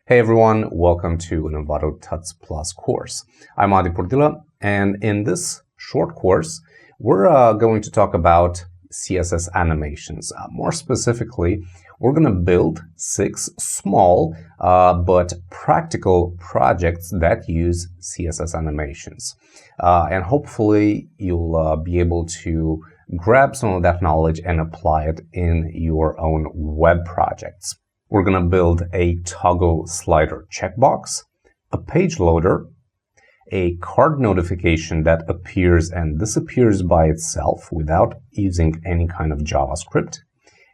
Hey everyone, welcome to an Envato Tuts Plus course. I'm Adi Purdila, and in this short course, we're going to talk about CSS animations. More specifically, we're going to build 6 small but practical projects that use CSS animations. And hopefully, you'll be able to grab some of that knowledge and apply it in your own web projects. We're going to build a toggle slider checkbox, a page loader, a card notification that appears and disappears by itself without using any kind of JavaScript,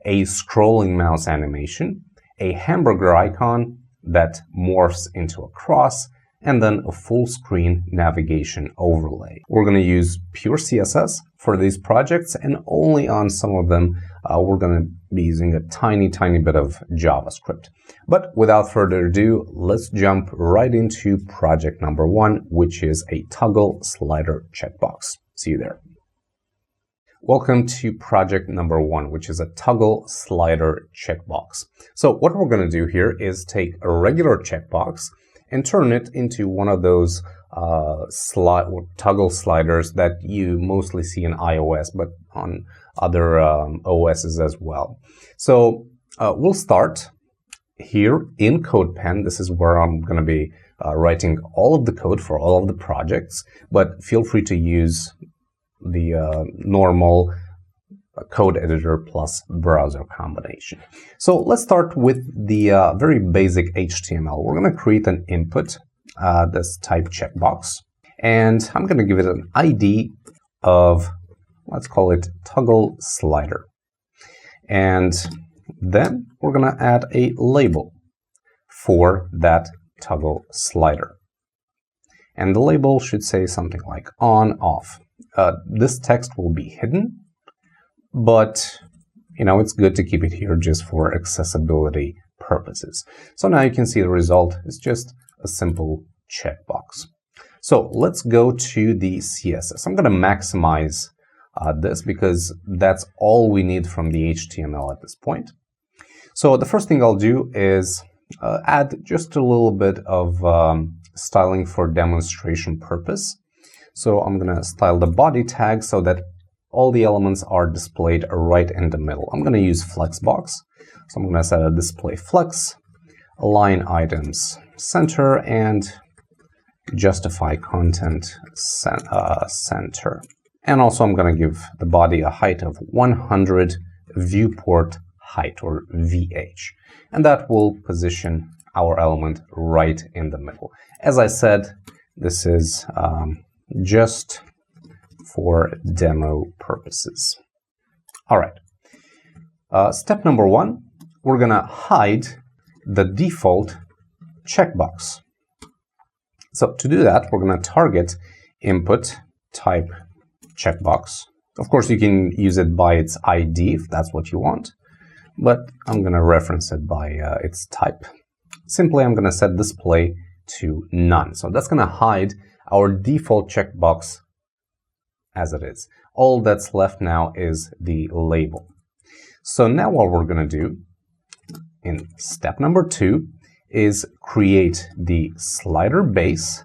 a scrolling mouse animation, a hamburger icon that morphs into a cross, and then a full screen navigation overlay. We're going to use pure CSS for these projects, and only on some of them we're going to be using a tiny bit of JavaScript. But without further ado, let's jump right into project number 1, which is a toggle slider checkbox. See you there. Welcome to project number 1, which is a toggle slider checkbox. So what we're going to do here is take a regular checkbox and turn it into one of those toggle sliders that you mostly see in iOS, but on other OSs as well. So we'll start here in CodePen. This is where I'm going to be writing all of the code for all of the projects, but feel free to use the normal code editor plus browser combination. So let's start with the very basic HTML. We're going to create an input, this type checkbox, and I'm going to give it an ID of, let's call it toggle slider. And then we're going to add a label for that toggle slider. And the label should say something like on, off. This text will be hidden, but it's good to keep it here just for accessibility purposes. So now you can see the result is just a simple checkbox. So let's go to the CSS. I'm going to maximize this because that's all we need from the HTML at this point. So the first thing I'll do is add just a little bit of styling for demonstration purpose. So I'm going to style the body tag so that all the elements are displayed right in the middle. I'm going to use flexbox. So I'm going to set a display flex, align items center, and justify content center. And also I'm going to give the body a height of 100 viewport height, or VH. And that will position our element right in the middle. As I said, this is just for demo purposes. All right. Step number 1, we're going to hide the default checkbox. So to do that, we're going to target input type checkbox. Of course, you can use it by its ID if that's what you want, but I'm going to reference it by its type. Simply, I'm going to set display to none. So that's going to hide our default checkbox as it is. All that's left now is the label. So now what we're going to do in step number 2 is create the slider base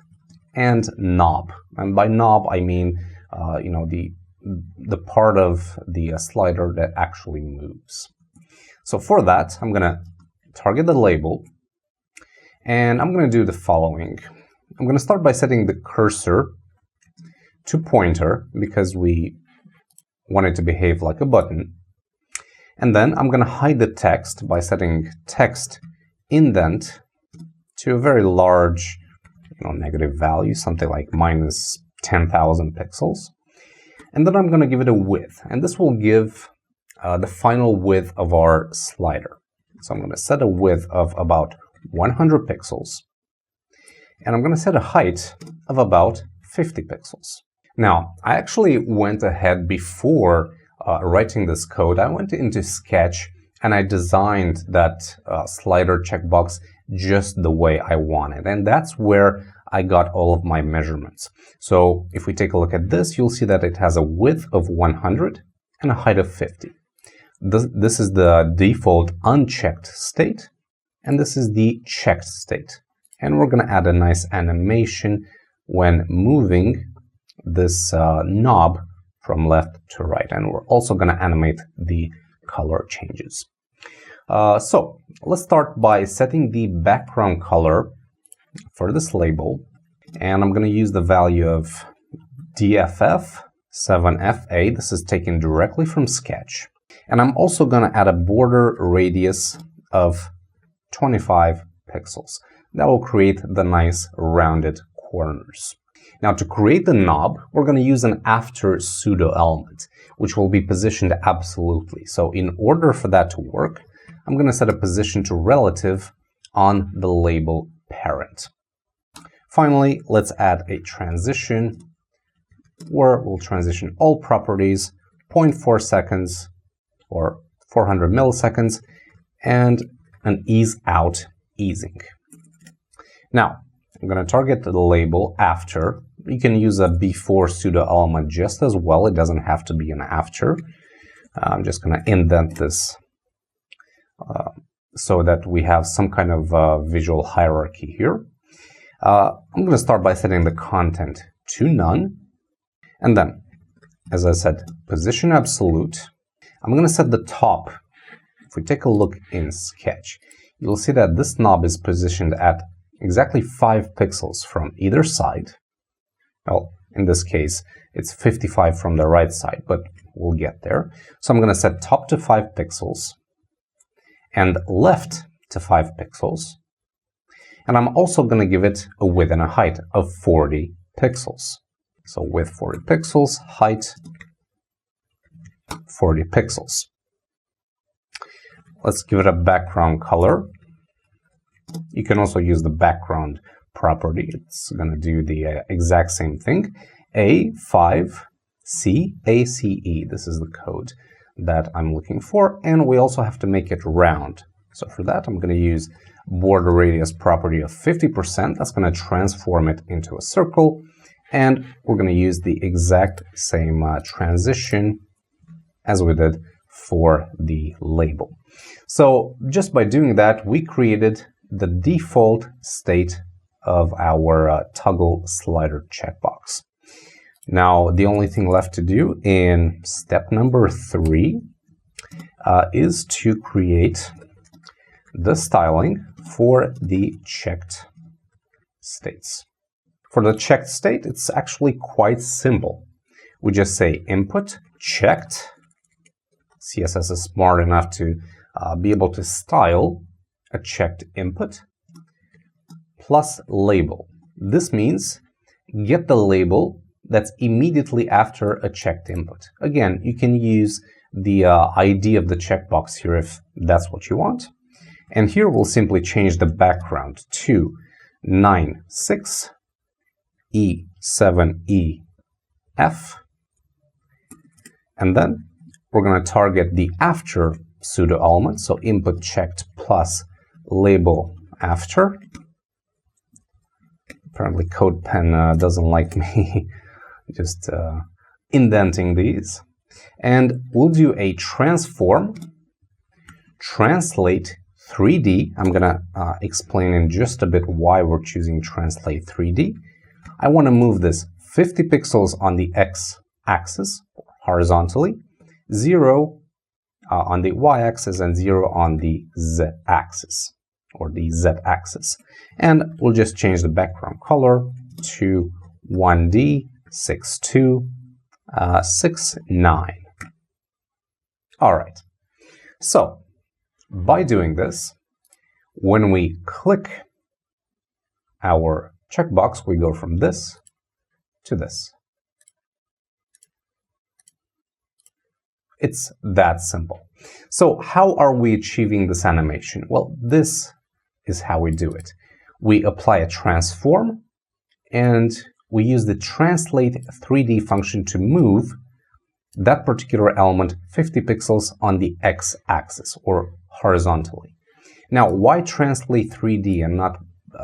and knob. And by knob, I mean the part of the slider that actually moves. So for that, I'm going to target the label, and I'm going to do the following. I'm going to start by setting the cursor to pointer because we want it to behave like a button. And then I'm going to hide the text by setting text indent to a very large negative value, something like minus 10,000 pixels. And then I'm going to give it a width, and this will give the final width of our slider. So I'm going to set a width of about 100 pixels, and I'm going to set a height of about 50 pixels. Now, I actually went ahead before writing this code. I went into Sketch and I designed that slider checkbox just the way I wanted, and that's where I got all of my measurements. So if we take a look at this, you'll see that it has a width of 100 and a height of 50. This is the default unchecked state, and this is the checked state. And we're going to add a nice animation when moving this knob from left to right. And we're also going to animate the color changes. So let's start by setting the background color for this label. And I'm going to use the value of DFF7FA. This is taken directly from Sketch. And I'm also going to add a border radius of 25 pixels. That will create the nice rounded corners. Now, to create the knob, we're going to use an after pseudo element, which will be positioned absolutely. So in order for that to work, I'm going to set a position to relative on the label parent. Finally, let's add a transition where we'll transition all properties 0.4 seconds or 400 milliseconds and an ease out easing. Now, I'm going to target the label after. You can use a before pseudo element just as well. It doesn't have to be an after. I'm just going to indent this so that we have some kind of visual hierarchy here. I'm going to start by setting the content to none. And then, as I said, position absolute. I'm going to set the top. If we take a look in Sketch, you'll see that this knob is positioned at exactly 5 pixels from either side. Well, in this case, it's 55 from the right side, but we'll get there. So I'm going to set top to 5 pixels and left to 5 pixels. And I'm also going to give it a width and a height of 40 pixels. So width 40 pixels, height 40 pixels. Let's give it a background color. You can also use the background property. It's going to do the exact same thing. A5CACE. This is the code that I'm looking for. And we also have to make it round. So for that, I'm going to use border radius property of 50%. That's going to transform it into a circle. And we're going to use the exact same transition as we did for the label. So just by doing that, we created the default state of our toggle slider checkbox. Now, the only thing left to do in step number 3 is to create the styling for the checked states. For the checked state, it's actually quite simple. We just say input checked. CSS is smart enough to be able to style a checked input plus label. This means get the label that's immediately after a checked input. Again, you can use the ID of the checkbox here if that's what you want. And here we'll simply change the background to 96E7EF. And then we're going to target the after pseudo element, so input checked plus label after. Apparently CodePen doesn't like me just indenting these. And we'll do a transform, translate 3D. I'm going to explain in just a bit why we're choosing translate 3D. I want to move this 50 pixels on the x-axis horizontally, 0 on the y-axis, and 0 on the z-axis, or the z-axis. And we'll just change the background color to 1D6269. All right. So by doing this, when we click our checkbox, we go from this to this. It's that simple. So how are we achieving this animation? Well, this is how we do it. We apply a transform, and we use the translate 3D function to move that particular element 50 pixels on the x-axis, or horizontally. Now, why translate 3D and not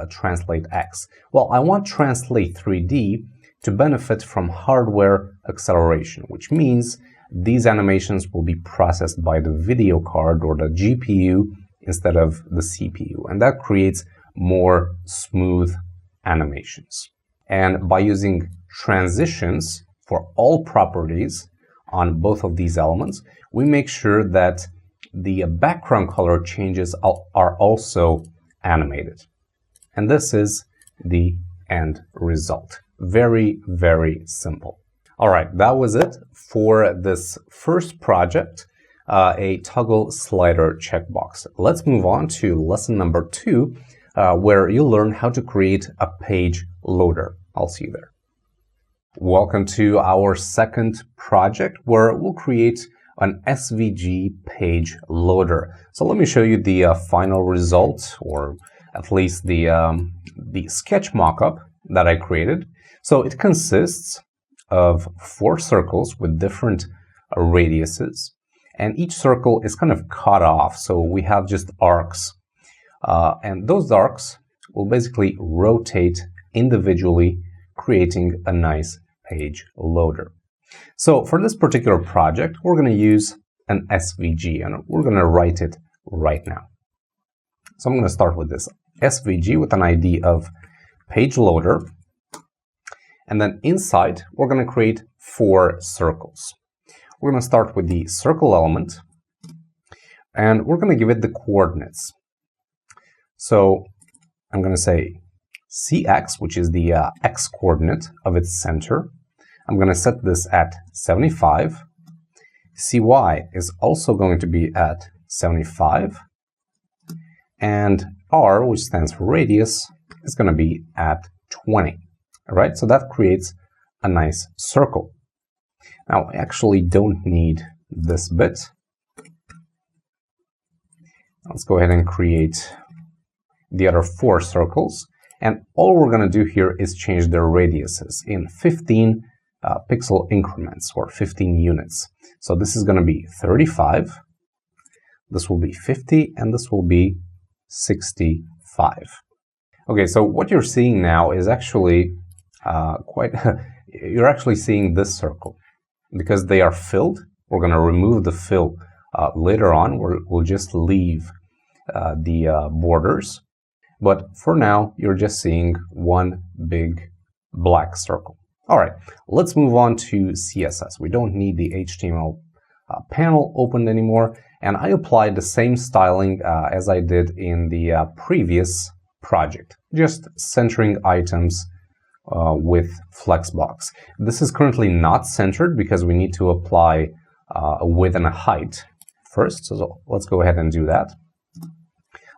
translate x? Well, I want translate 3D to benefit from hardware acceleration, which means these animations will be processed by the video card or the GPU instead of the CPU, and that creates more smooth animations. And by using transitions for all properties on both of these elements, we make sure that the background color changes are also animated. And this is the end result. Very, very simple. All right, that was it for this first project, a toggle slider checkbox. Let's move on to lesson number 2, where you'll learn how to create a page loader. I'll see you there. Welcome to our second project, where we'll create an SVG page loader. So let me show you the final result, or at least the sketch mockup that I created. So it consists of 4 circles with different radiuses, and each circle is kind of cut off, so we have just arcs, and those arcs will basically rotate individually, creating a nice page loader. So for this particular project, we're going to use an SVG, and we're going to write it right now. So I'm going to start with this SVG with an ID of page loader, and then inside we're going to create 4 circles. We're going to start with the circle element, and we're going to give it the coordinates. So I'm going to say CX, which is the X coordinate of its center. I'm going to set this at 75. CY is also going to be at 75. And R, which stands for radius, is going to be at 20. All right, so that creates a nice circle. Now, I actually don't need this bit. Let's go ahead and create the other 4 circles. And all we're going to do here is change their radiuses in 15 pixel increments, or 15 units. So this is going to be 35, this will be 50, and this will be 65. Okay, so what you're seeing now is actually you're actually seeing this circle. Because they are filled, we're going to remove the fill later on. We'll just leave the borders. But for now, you're just seeing one big black circle. All right, let's move on to CSS. We don't need the HTML panel opened anymore. And I applied the same styling as I did in the previous project, just centering items with Flexbox. This is currently not centered because we need to apply a width and a height first. So let's go ahead and do that.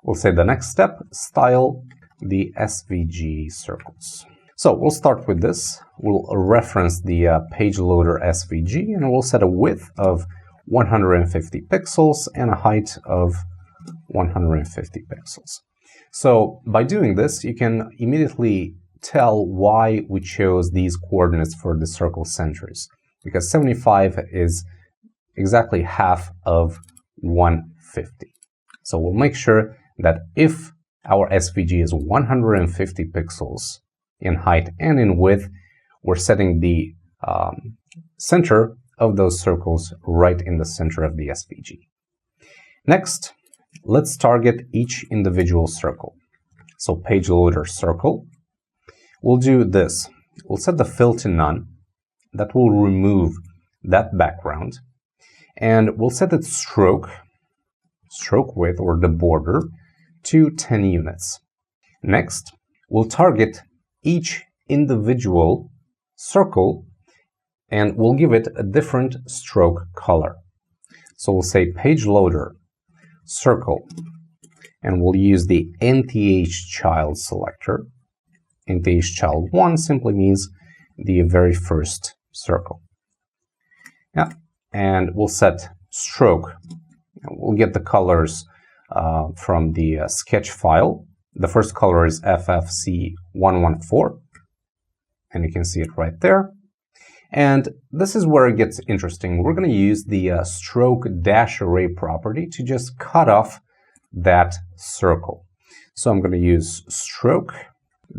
We'll say the next step, style the SVG circles. So we'll start with this. We'll reference the page loader SVG, and we'll set a width of 150 pixels and a height of 150 pixels. So by doing this, you can immediately tell why we chose these coordinates for the circle centers, because 75 is exactly half of 150. So we'll make sure that if our SVG is 150 pixels in height and in width, we're setting the center of those circles right in the center of the SVG. Next, let's target each individual circle. So page loader circle, we'll do this. We'll set the fill to none. That will remove that background. And we'll set its stroke width, or the border, to 10 units. Next, we'll target each individual circle, and we'll give it a different stroke color. So we'll say page loader circle, and we'll use the nth child selector. Nth child 1 simply means the very first circle. Yeah, and we'll set stroke. We'll get the colors from the sketch file. The first color is FFC114, and you can see it right there. And this is where it gets interesting. We're going to use the stroke dash array property to just cut off that circle. So I'm going to use stroke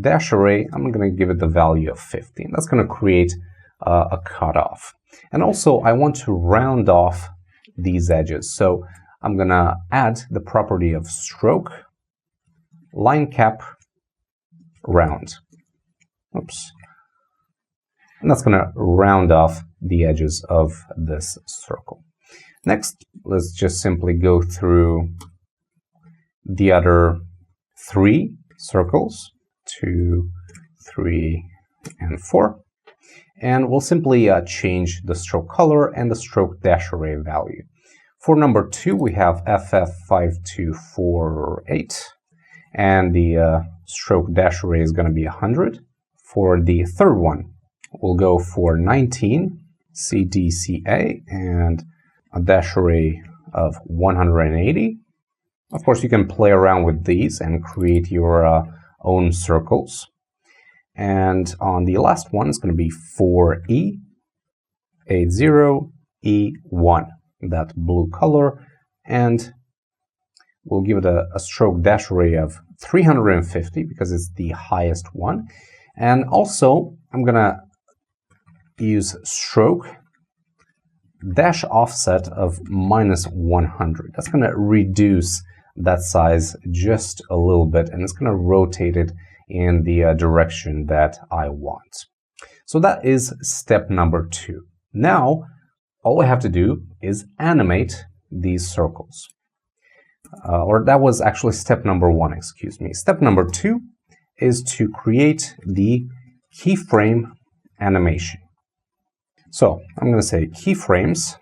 dash array. I'm going to give it the value of 50. And that's going to create a cutoff. And also, I want to round off these edges. So I'm going to add the property of stroke, line cap, round. Oops. And that's going to round off the edges of this circle. Next, let's just simply go through the other 3 circles, 2, 3, and 4. And we'll simply change the stroke color and the stroke dash array value. For number 2, we have FF5248, and the stroke dash array is going to be 100. For the third one, we'll go for 19 CDCA and a dash array of 180. Of course, you can play around with these and create your own circles. And on the last one, it's going to be 4E80E1, that blue color, and we'll give it a stroke dash array of 350 because it's the highest one. And also, I'm going to use stroke dash offset of -100. That's going to reduce that size just a little bit, and it's going to rotate it in the direction that I want. So that is step number 2. Now, all I have to do is animate these circles. Or that was actually step number 1, excuse me. Step number 2 is to create the keyframe animation. So I'm going to say keyframes.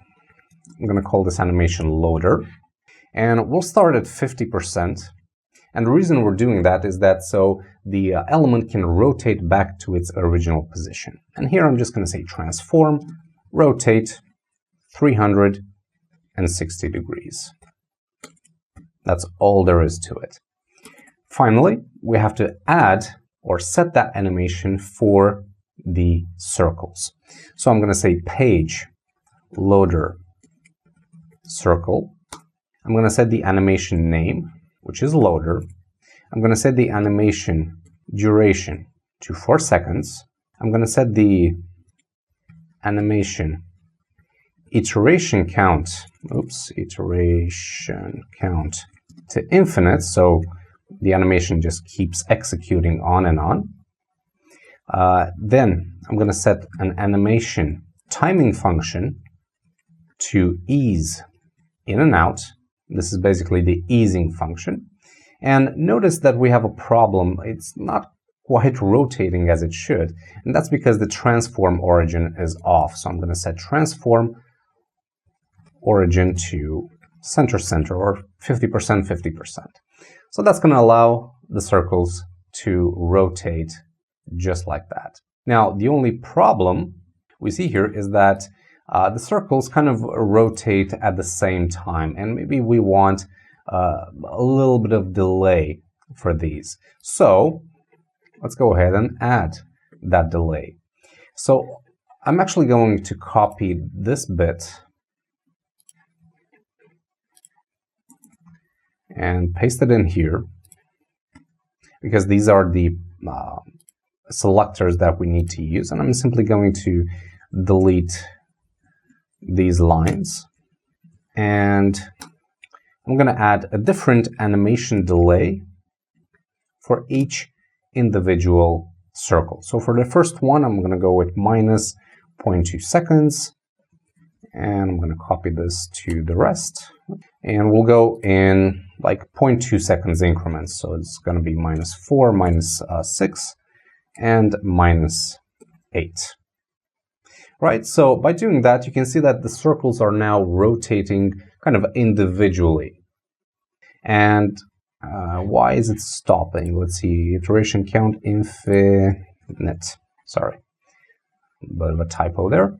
I'm going to call this animation loader. And we'll start at 50%. And the reason we're doing that is that so the element can rotate back to its original position. And here I'm just going to say transform, rotate 360 degrees. That's all there is to it. Finally, we have to add or set that animation for the circles. So I'm going to say page loader circle. I'm going to set the animation name, which is loader. I'm going to set the animation duration to 4 seconds. I'm going to set the animation iteration count, iteration count to infinite, so the animation just keeps executing on and on. Then I'm going to set an animation timing function to ease in and out. This is basically the easing function. And notice that we have a problem. It's not quite rotating as it should, and that's because the transform origin is off. So I'm going to set transform origin to center or 50%, 50%. So that's going to allow the circles to rotate just like that. Now, the only problem we see here is that the circles kind of rotate at the same time, and maybe we want a little bit of delay for these. So let's go ahead and add that delay. So I'm actually going to copy this bit and paste it in here, because these are the selectors that we need to use, and I'm simply going to delete these lines, and I'm going to add a different animation delay for each individual circle. So for the first one, I'm going to go with -0.2 seconds, and I'm going to copy this to the rest, and we'll go in like 0.2 seconds increments. So it's going to be -4, -6, and -8. Right, so by doing that, you can see that the circles are now rotating kind of individually. And why is it stopping? Let's see, iteration count infinite. Sorry, a bit of a typo there.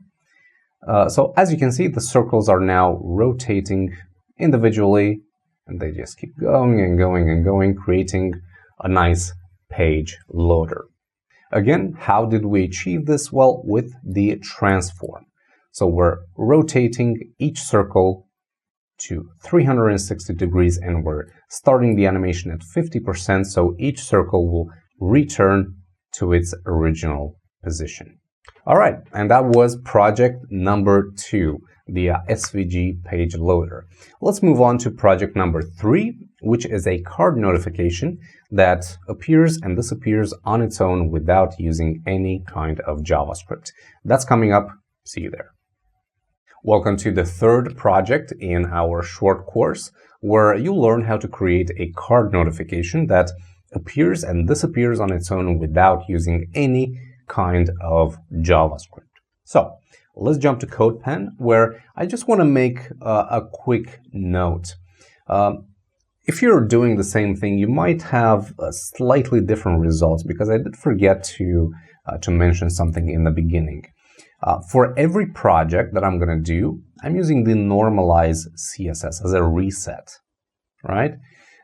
So as you can see, the circles are now rotating individually, and they just keep going and going and going, creating a nice page loader. Again, how did we achieve this? Well, with the transform. So we're rotating each circle to 360 degrees, and we're starting the animation at 50%, so each circle will return to its original position. All right, and that was project number 2, the SVG Page Loader. Let's move on to project number 3, which is a card notification that appears and disappears on its own without using any kind of JavaScript. That's coming up. See you there. Welcome to the third project in our short course, where you'll learn how to create a card notification that appears and disappears on its own without using any kind of JavaScript. So let's jump to CodePen, where I just want to make a quick note. If you're doing the same thing, you might have slightly different results, because I did forget to mention something in the beginning. For every project that I'm going to do, I'm using the normalize CSS as a reset, right?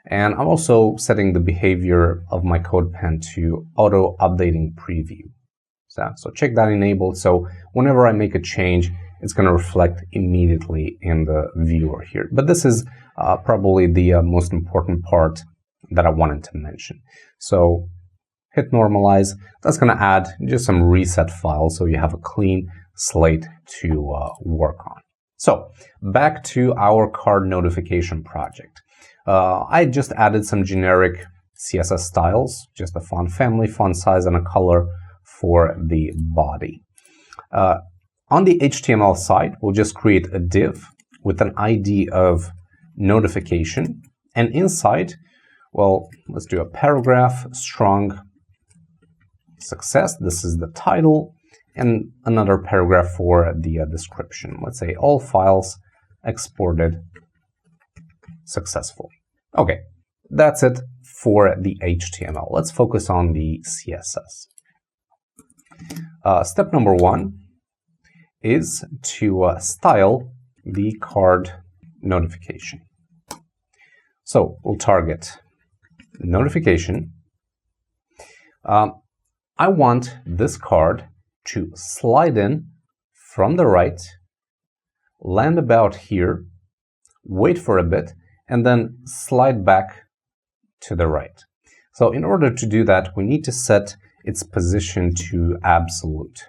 And I'm also setting the behavior of my CodePen to auto updating preview. So check that enabled, so whenever I make a change, it's going to reflect immediately in the viewer here. But this is probably the most important part that I wanted to mention. So hit normalize. That's going to add just some reset files so you have a clean slate to work on. So back to our card notification project. I just added some generic CSS styles, just a font family, font size, and a color for the body. On the HTML side, we'll just create a div with an ID of notification, and inside, well, let's do a paragraph, strong success. This is the title, and another paragraph for the description. Let's say all files exported successfully. Okay, that's it for the HTML. Let's focus on the CSS. Step number 1 is to style the card notification. So we'll target notification. I want this card to slide in from the right, land about here, wait for a bit, and then slide back to the right. So in order to do that, we need to set its position to absolute.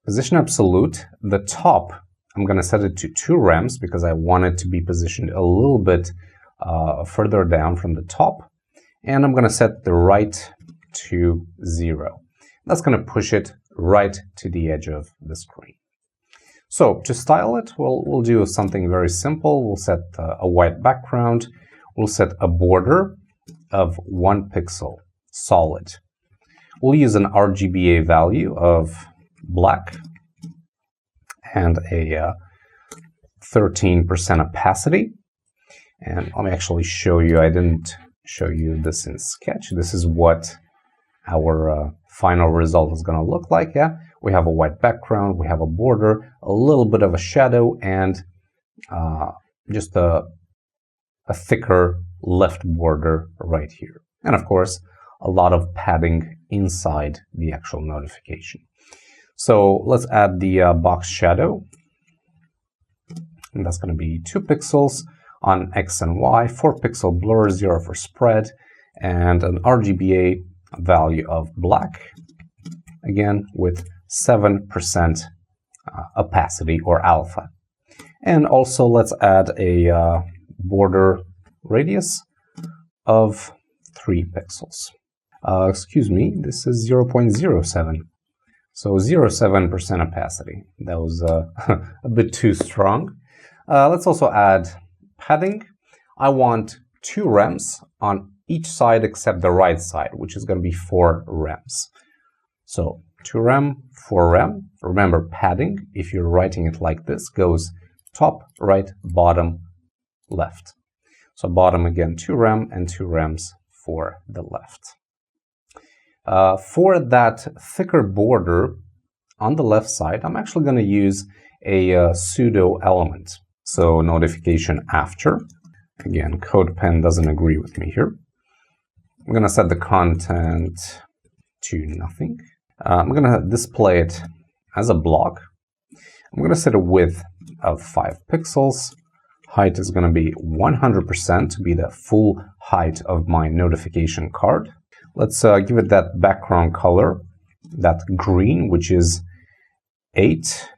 Position absolute, the top, I'm going to set it to 2 rems because I want it to be positioned a little bit further down from the top. And I'm going to set the right to 0. That's going to push it right to the edge of the screen. So to style it, we'll do something very simple. We'll set a white background. We'll set a border of 1 pixel, solid. We'll use an RGBA value of black and a 13% opacity. And let me actually show you. I didn't show you this in Sketch. This is what our final result is going to look like. Yeah, we have a white background, we have a border, a little bit of a shadow, and just a thicker left border right here. And of course, a lot of padding inside the actual notification. So let's add the box shadow. And that's going to be 2 pixels on X and Y, 4 pixel blur, 0 for spread, and an RGBA value of black, again with 7% opacity or alpha. And also let's add a border radius of 3 pixels. Excuse me, this is 0.07. So 0.7% opacity. That was a bit too strong. Let's also add padding. I want 2 rems on each side except the right side, which is going to be 4 rems. So 2 rem, 4 rem. Remember, padding, if you're writing it like this, goes top, right, bottom, left. So bottom again 2 rem and 2 rems for the left. For that thicker border on the left side, I'm actually going to use a pseudo element. So notification after. Again, CodePen doesn't agree with me here. I'm going to set the content to nothing. I'm going to display it as a block. I'm going to set a width of 5 pixels. Height is going to be 100% to be the full height of my notification card. Let's give it that background color, that green, which is 8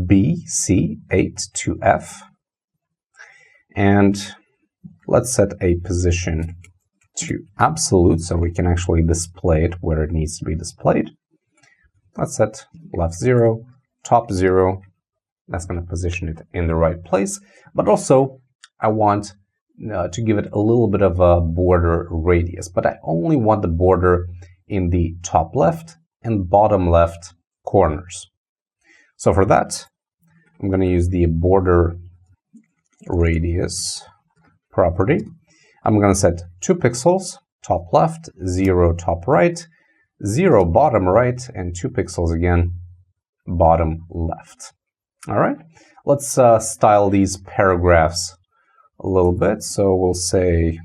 B, C, 8 to F, and let's set a position to absolute so we can actually display it where it needs to be displayed. Let's set left 0, top 0. That's going to position it in the right place, but also I want to give it a little bit of a border radius, but I only want the border in the top left and bottom left corners. So for that, I'm going to use the border radius property. I'm going to set 2 pixels, top left, 0 top right, 0 bottom right, and 2 pixels again, bottom left. All right, let's style these paragraphs a little bit. So we'll say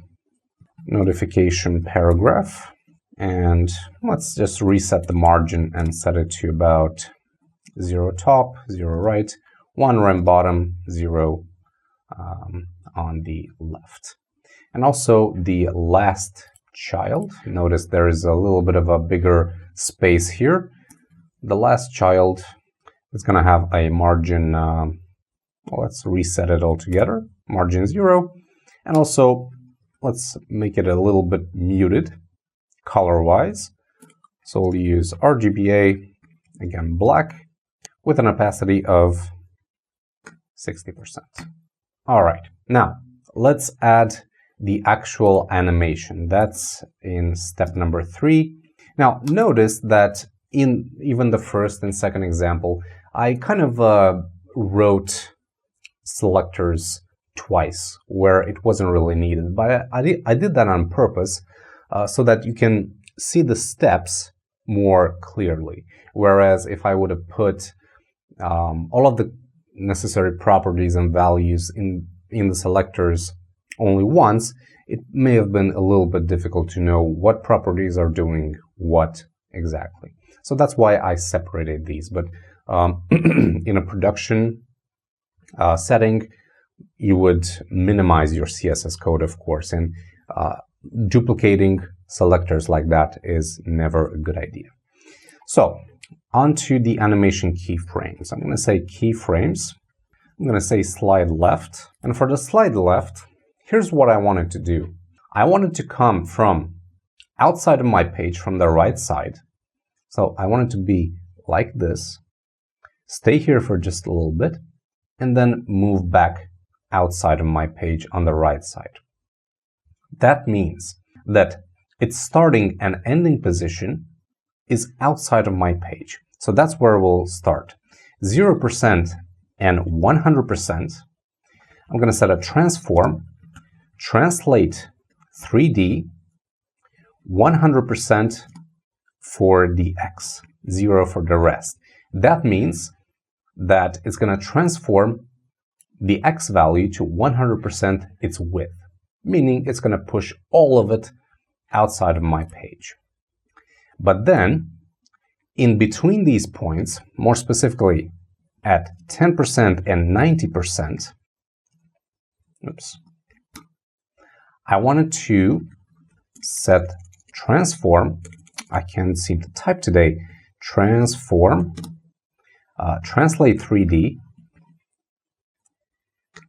notification paragraph, and let's just reset the margin and set it to about 0 top, 0 right, 1 rem bottom, 0 on the left. And also the last child, notice there is a little bit of a bigger space here. The last child is going to have a margin, well, let's reset it all together, margin 0. And also let's make it a little bit muted color-wise. So we'll use RGBA, again black, with an opacity of 60%. All right, now let's add the actual animation. That's in step number 3. Now notice that in even the first and second example, I kind of wrote selectors twice where it wasn't really needed, but I did that on purpose so that you can see the steps more clearly. Whereas if I would have put all of the necessary properties and values in the selectors only once, it may have been a little bit difficult to know what properties are doing what exactly. So that's why I separated these. But in a production setting, you would minimize your CSS code, of course, and duplicating selectors like that is never a good idea. So onto the animation keyframes. I'm going to say keyframes. I'm going to say slide left. And for the slide left, here's what I wanted to do. I wanted to come from outside of my page from the right side. So I want it to be like this, stay here for just a little bit, and then move back outside of my page on the right side. That means that its starting and ending position is outside of my page. So that's where we'll start. 0% and 100%. I'm going to set a transform, translate 3D, 100% for the X, 0 for the rest. That means that it's going to transform the X value to 100% its width, meaning it's going to push all of it outside of my page. But then, in between these points, more specifically at 10% and 90%, I wanted to set transform, I can't seem to type today, transform, translate 3D,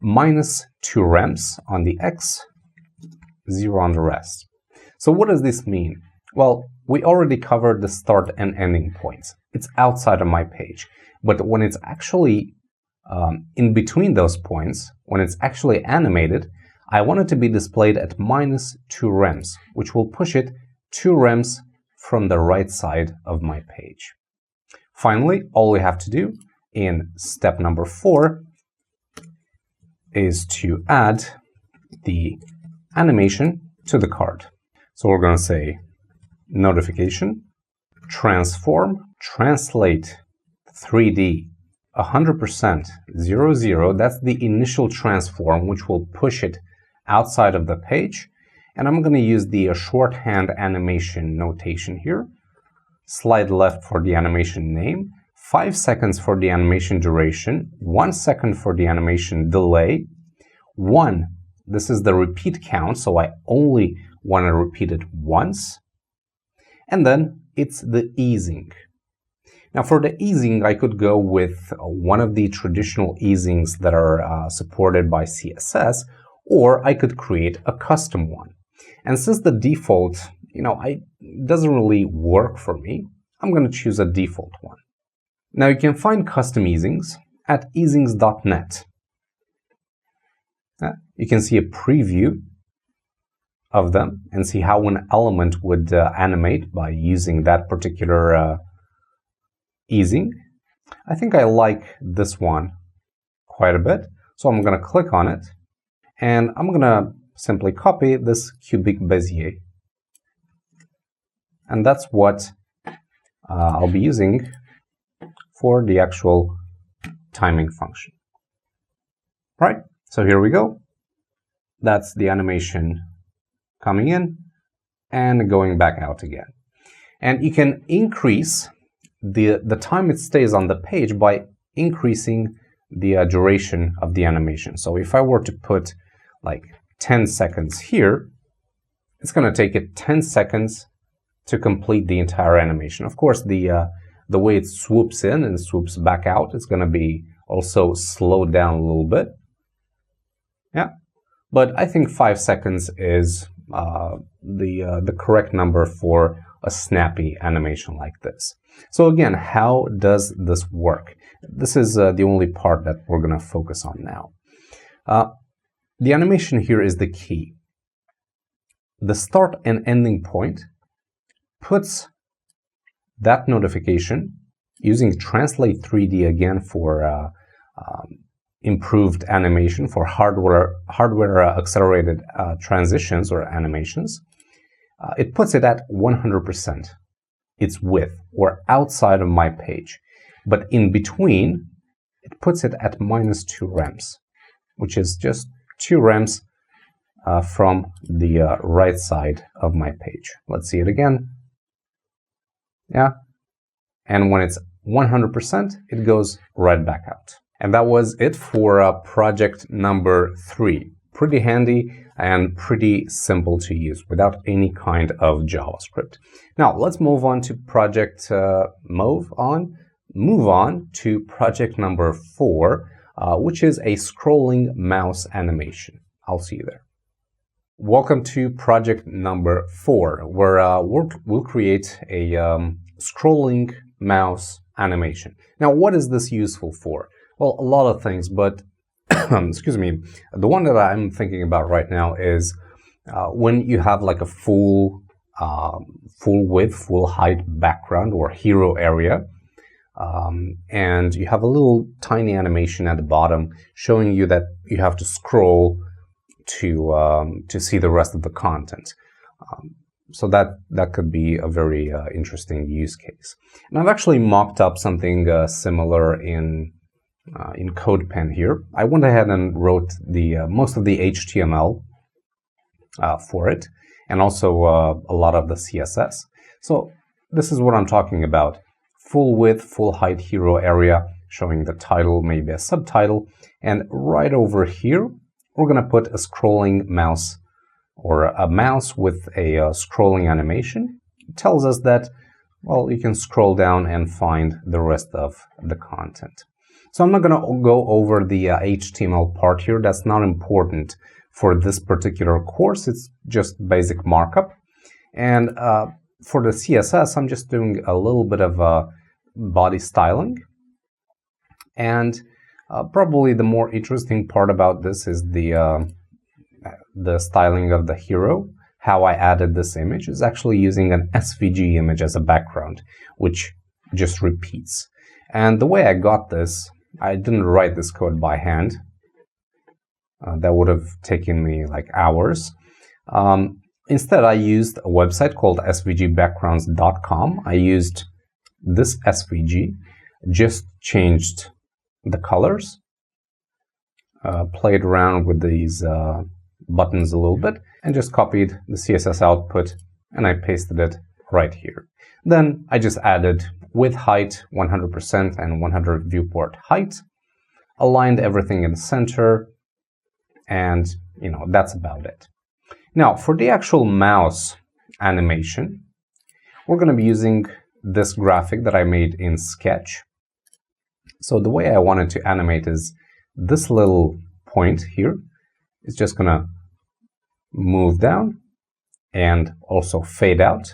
minus 2 rems on the X, 0 on the rest. So what does this mean? Well, we already covered the start and ending points. It's outside of my page. But when it's actually in between those points, when it's actually animated, I want it to be displayed at minus 2 rems, which will push it 2 rems from the right side of my page. Finally, all we have to do in step number 4 is to add the animation to the card. So we're going to say notification, transform, translate 3D 100%, 00, that's the initial transform, which will push it outside of the page. And I'm going to use the shorthand animation notation here. Slide left for the animation name, 5 seconds for the animation duration, 1 second for the animation delay, 1, this is the repeat count, so I only want to repeat it once, and then it's the easing. Now for the easing, I could go with one of the traditional easings that are supported by CSS, or I could create a custom one. And since the default, doesn't really work for me, I'm going to choose a default one. Now you can find custom easings at easings.net. You can see a preview of them and see how an element would animate by using that particular easing. I think I like this one quite a bit, so I'm going to click on it and I'm going to simply copy this cubic Bezier, and that's what I'll be using for the actual timing function. Right, so here we go. That's the animation coming in and going back out again. And you can increase the time it stays on the page by increasing the duration of the animation. So if I were to put like 10 seconds here, it's going to take it 10 seconds to complete the entire animation. Of course, the way it swoops in and swoops back out is going to be also slowed down a little bit. Yeah, but I think 5 seconds is the correct number for a snappy animation like this. So again, how does this work? This is the only part that we're going to focus on now. The animation here is the key. The start and ending point puts that notification using Translate 3D again for improved animation, for hardware accelerated transitions or animations. It puts it at 100%. Its width, or outside of my page. But in between, it puts it at -2 rems, which is just 2 rems from the right side of my page. Let's see it again. Yeah. And when it's 100%, it goes right back out. And that was it for project number 3. Pretty handy and pretty simple to use without any kind of JavaScript. Now let's move on to project number 4, which is a scrolling mouse animation. I'll see you there. Welcome to project number 4, where we'll create a scrolling mouse animation. Now, what is this useful for? Well, a lot of things, but excuse me, the one that I'm thinking about right now is when you have like a full width, full height background or hero area, and you have a little tiny animation at the bottom showing you that you have to scroll to see the rest of the content. So that could be a very interesting use case. And I've actually mocked up something similar in CodePen here. I went ahead and wrote the most of the HTML for it, and also a lot of the CSS. So this is what I'm talking about. Full width, full height hero area, showing the title, maybe a subtitle. And right over here, we're going to put a scrolling mouse, or a mouse with a scrolling animation. It tells us that, well, you can scroll down and find the rest of the content. So I'm not going to go over the HTML part here. That's not important for this particular course. It's just basic markup. And for the CSS, I'm just doing a little bit of body styling. And probably the more interesting part about this is the styling of the hero. How I added this image is actually using an SVG image as a background, which just repeats. And the way I got this, I didn't write this code by hand. That would have taken me like hours. Instead, I used a website called svgbackgrounds.com. I used this SVG, just changed the colors, played around with these buttons a little bit, and just copied the CSS output and I pasted it right here. Then I just added width height 100% and 100 viewport height, aligned everything in the center, and that's about it. Now for the actual mouse animation, we're going to be using this graphic that I made in Sketch. So the way I wanted to animate is this little point here is just gonna move down and also fade out,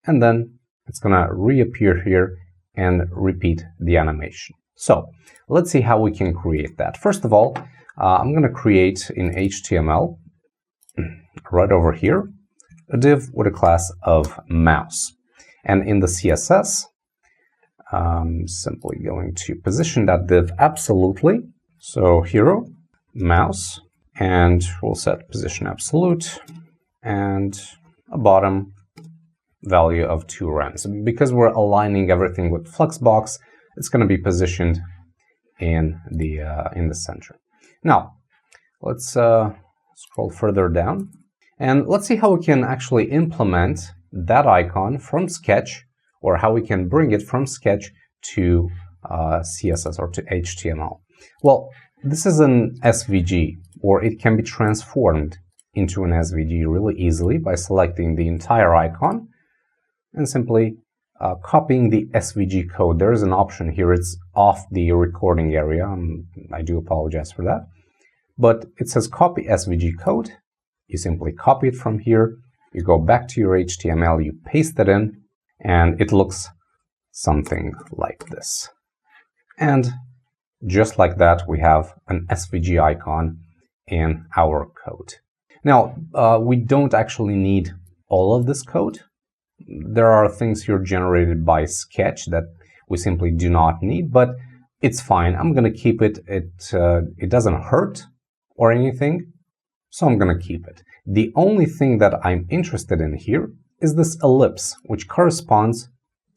and then it's gonna reappear here and repeat the animation. So let's see how we can create that. First of all, I'm gonna create in HTML right over here a div with a class of mouse, and in the CSS I'm simply going to position that div absolutely. So hero mouse, and we'll set position absolute and a bottom value of 2 rems. Because we're aligning everything with Flexbox, it's going to be positioned in the center. Now let's scroll further down and let's see how we can actually implement that icon from Sketch, or how we can bring it from Sketch to CSS or to HTML. Well, this is an SVG, or it can be transformed into an SVG really easily by selecting the entire icon and simply copying the SVG code. There is an option here, it's off the recording area. I do apologize for that. But it says copy SVG code. You simply copy it from here, you go back to your HTML, you paste it in, and it looks something like this. And just like that, we have an SVG icon in our code. Now, we don't actually need all of this code. There are things here generated by Sketch that we simply do not need, but it's fine. I'm going to keep it. It doesn't hurt or anything, so I'm going to keep it. The only thing that I'm interested in here is this ellipse, which corresponds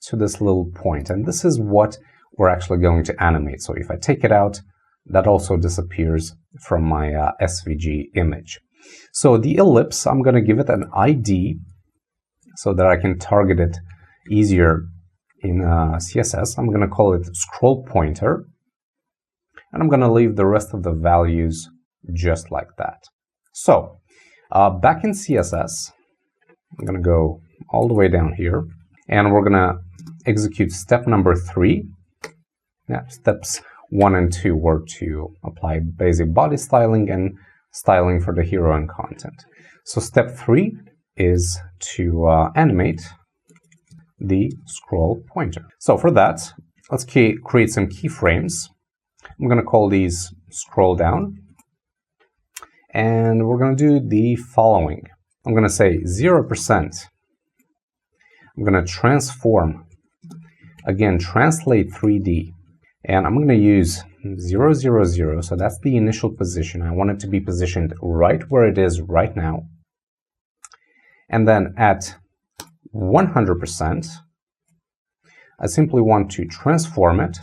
to this little point, and this is what we're actually going to animate. So if I take it out, that also disappears from my SVG image. So the ellipse, I'm going to give it an ID so that I can target it easier in CSS. I'm going to call it scroll pointer, and I'm going to leave the rest of the values just like that. So back in CSS, I'm going to go all the way down here, and we're going to execute step number 3. Yeah, steps 1 and 2 were to apply basic body styling and styling for the hero and content. So step 3 is to animate the scroll pointer. So for that, let's create some keyframes. I'm going to call these scroll down, and we're going to do the following. I'm going to say 0%. I'm going to transform, again, translate 3D, and I'm going to use 0, 0, 0, so that's the initial position. I want it to be positioned right where it is right now. And then at 100%, I simply want to transform it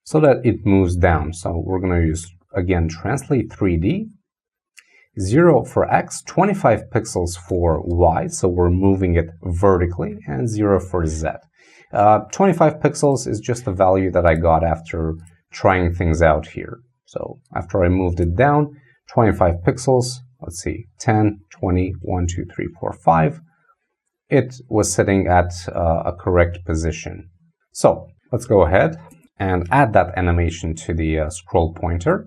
so that it moves down. So we're going to use, again, translate 3D, 0 for X, 25 pixels for Y, so we're moving it vertically, and 0 for Z. 25 pixels is just the value that I got after trying things out here. So after I moved it down, 25 pixels, let's see, 10, 20, 1, 2, 3, 4, 5. It was sitting at a correct position. So let's go ahead and add that animation to the scroll pointer.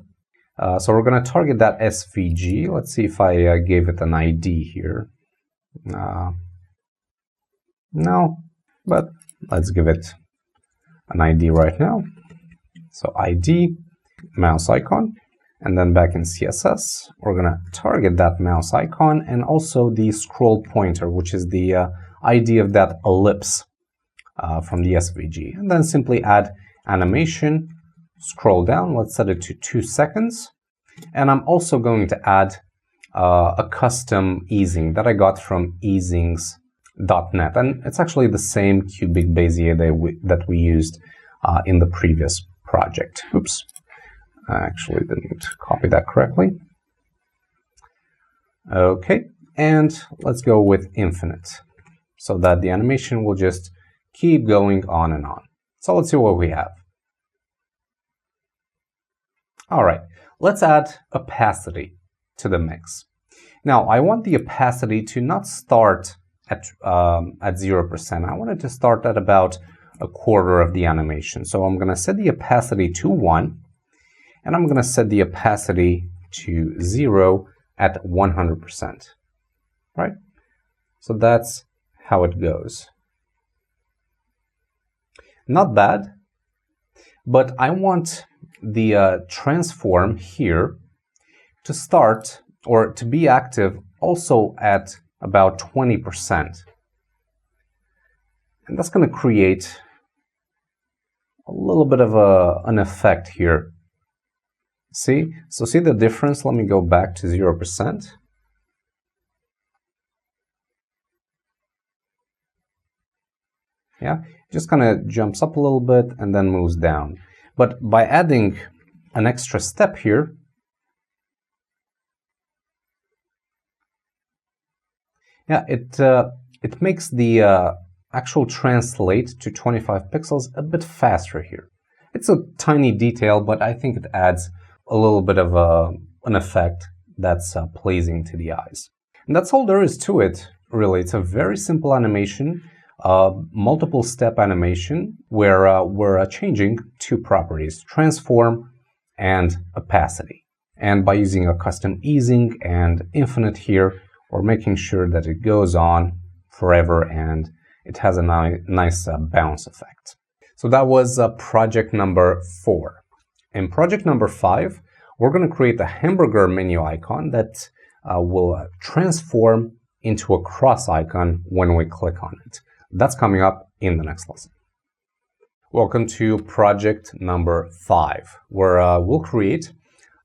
So we're going to target that SVG. Let's see if I gave it an ID here. No, but let's give it an ID right now. So ID, mouse icon, and then back in CSS, we're going to target that mouse icon and also the scroll pointer, which is the ID of that ellipse from the SVG. And then simply add animation, scroll down, let's set it to 2 seconds. And I'm also going to add a custom easing that I got from easings.net. And it's actually the same cubic Bezier that we used in the previous project. Oops, I actually didn't copy that correctly. Okay, and let's go with infinite so that the animation will just keep going on and on. So let's see what we have. All right, let's add opacity to the mix. Now, I want the opacity to not start at 0%. I want it to start at about a quarter of the animation. So I'm going to set the opacity to 1, and I'm going to set the opacity to 0 at 100%. Right? So that's how it goes. Not bad, but I want the transform here to start or to be active also at about 20%. And that's going to create a little bit of an effect here. See? So see the difference? Let me go back to 0%. Yeah, just kind of jumps up a little bit and then moves down. But by adding an extra step here, yeah, it makes the actual translate to 25 pixels a bit faster here. It's a tiny detail, but I think it adds a little bit of an effect that's pleasing to the eyes. And that's all there is to it, really. It's a very simple animation, multiple step animation, where we're changing two properties, transform and opacity. And by using a custom easing and infinite here, we're making sure that it goes on forever and it has a nice bounce effect. So that was project number 4. In project number 5, we're going to create a hamburger menu icon that will transform into a cross icon when we click on it. That's coming up in the next lesson. Welcome to project number 5, where we'll create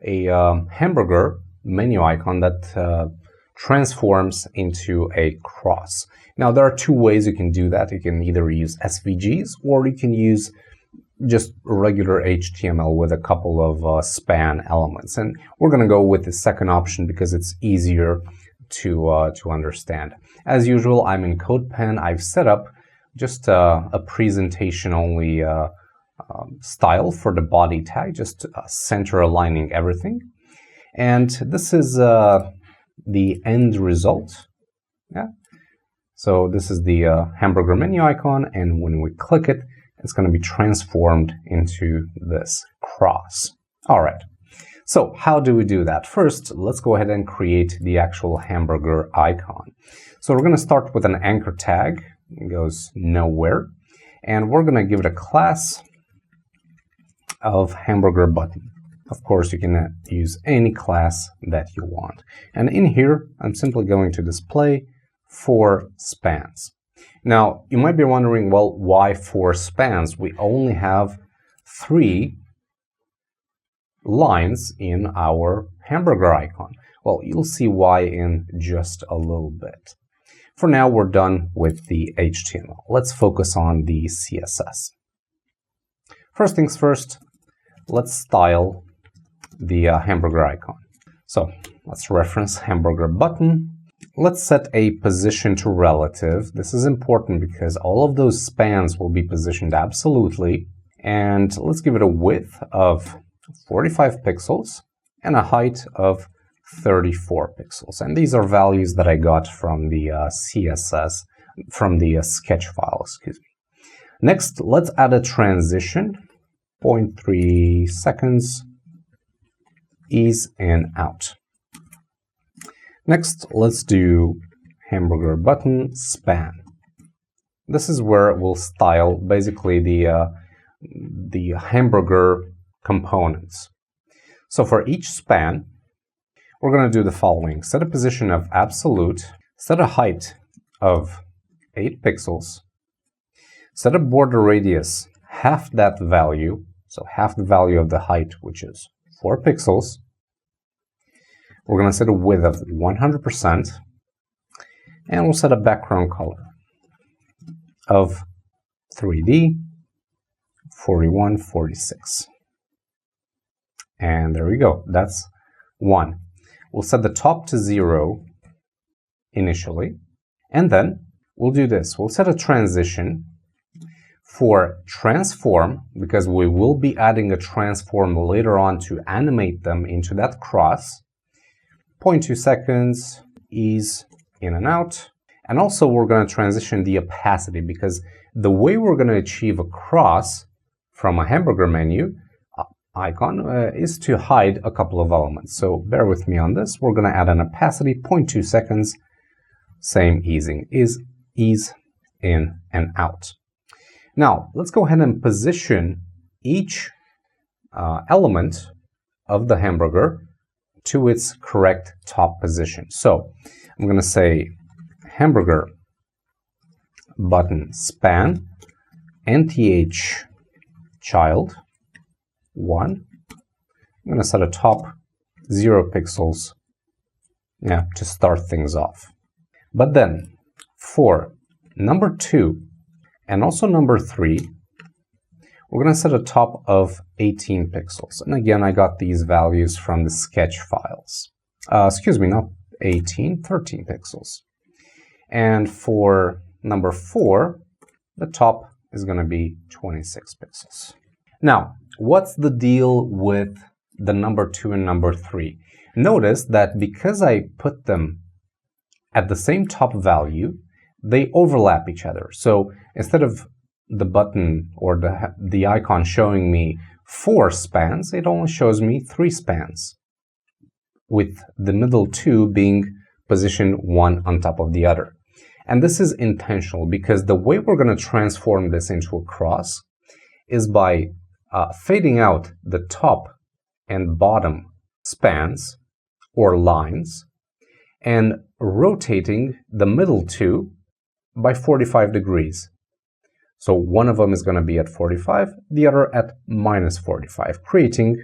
a hamburger menu icon that transforms into a cross. Now, there are two ways you can do that. You can either use SVGs or you can use just regular HTML with a couple of span elements. And we're going to go with the second option because it's easier to understand. As usual, I'm in CodePen. I've set up just a presentation-only style for the body tag, just center aligning everything. And this is the end result. Yeah. So this is the hamburger menu icon, and when we click it, it's going to be transformed into this cross. All right. So how do we do that? First, let's go ahead and create the actual hamburger icon. So we're going to start with an anchor tag. It goes nowhere. And we're going to give it a class of hamburger button. Of course, you can use any class that you want. And in here, I'm simply going to display 4 spans. Now, you might be wondering, well, why 4 spans? We only have 3 lines in our hamburger icon. Well, you'll see why in just a little bit. For now, we're done with the HTML. Let's focus on the CSS. First things first, let's style the hamburger icon. So let's reference hamburger button. Let's set a position to relative. This is important because all of those spans will be positioned absolutely. And let's give it a width of 45 pixels and a height of 34 pixels. And these are values that I got from the CSS, from the sketch file, excuse me. Next, let's add a transition, 0.3 seconds, ease in, out. Next, let's do hamburger button span. This is where we'll style basically the hamburger components. So for each span, we're going to do the following. Set a position of absolute, set a height of 8 pixels, set a border radius half that value, so half the value of the height, which is 4 pixels. We're going to set a width of 100%, and we'll set a background color of 3D 4146. And there we go. That's 1. We'll set the top to 0 initially, and then we'll do this. We'll set a transition for transform, because we will be adding a transform later on to animate them into that cross. 0.2 seconds, ease in and out, And also we're going to transition the opacity, because the way we're going to achieve a cross from a hamburger menu icon is to hide a couple of elements. So bear with me on this. We're going to add an opacity 0.2 seconds, same easing, ease in and out. Now let's go ahead and position each element of the hamburger to its correct top position. So I'm going to say hamburger button span nth child 1. I'm going to set a top 0 pixels to start things off. But then for number 2 and also number 3, we're going to set a top of 18 pixels. And again, I got these values from the sketch files. Excuse me, not 18, 13 pixels. And for number 4, the top is going to be 26 pixels. Now, what's the deal with the number 2 and number 3? Notice that because I put them at the same top value, they overlap each other. So instead of the button or the icon showing me 4 spans, it only shows me 3 spans, with the middle 2 being positioned one on top of the other. And this is intentional, because the way we're going to transform this into a cross is by fading out the top and bottom spans or lines and rotating the middle 2 by 45 degrees. So one of them is going to be at 45, the other at minus 45, creating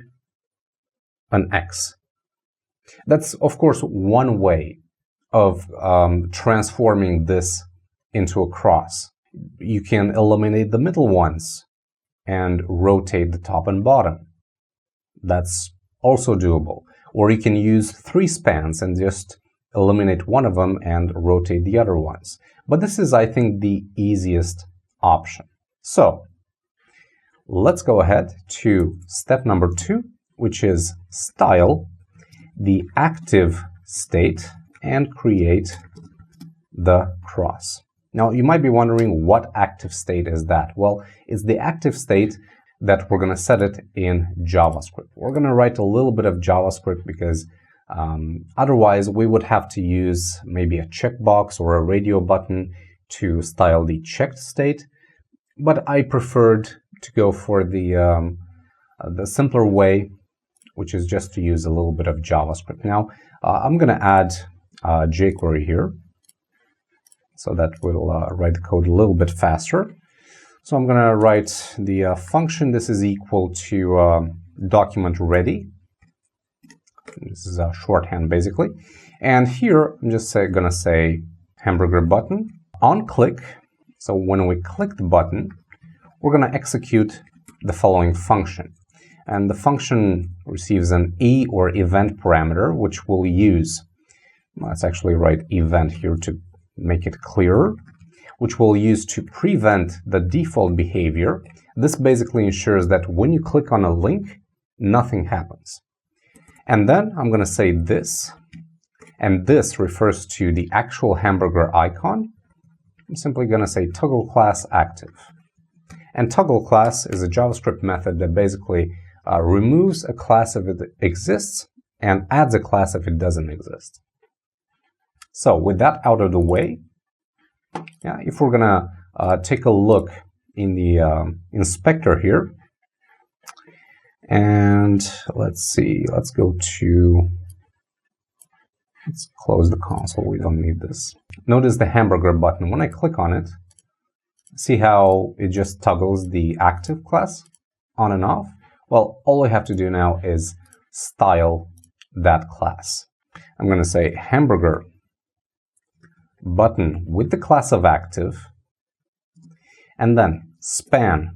an X. That's, of course, one way of transforming this into a cross. You can eliminate the middle ones and rotate the top and bottom. That's also doable. Or you can use 3 spans and just eliminate one of them and rotate the other ones. But this is, I think, the easiest option. So let's go ahead to step number 2, which is style the active state and create the cross. Now you might be wondering, what active state is that? Well, it's the active state that we're going to set it in JavaScript. We're going to write a little bit of JavaScript because otherwise we would have to use maybe a checkbox or a radio button to style the checked state. But I preferred to go for the simpler way, which is just to use a little bit of JavaScript. Now I'm going to add jQuery here, so that will write the code a little bit faster. So I'm going to write the function. This is equal to document ready. This is a shorthand basically. And here I'm just going to say hamburger button on click. So when we click the button, we're going to execute the following function. And the function receives an E or event parameter, which we'll use. Let's actually write event here to make it clearer, which we'll use to prevent the default behavior. This basically ensures that when you click on a link, nothing happens. And then I'm going to say this, and this refers to the actual hamburger icon. I'm simply going to say toggle class active. And toggle class is a JavaScript method that basically removes a class if it exists and adds a class if it doesn't exist. So with that out of the way, if we're going to take a look in the inspector here, and let's see, let's close the console, we don't need this. Notice the hamburger button. When I click on it, see how it just toggles the active class on and off? Well, all I have to do now is style that class. I'm going to say hamburger button with the class of active, and then span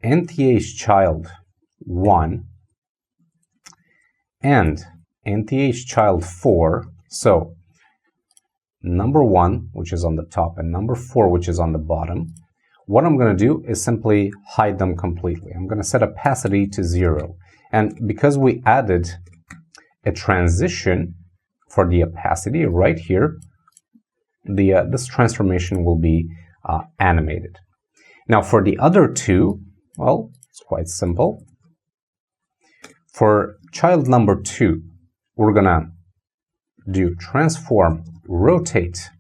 nth child 1 and nth child 4. So number 1, which is on the top, and number 4, which is on the bottom. What I'm going to do is simply hide them completely. I'm going to set opacity to 0. And because we added a transition for the opacity right here, this transformation will be animated. Now for the other two, well, it's quite simple. For child number 2, we're gonna do transform rotate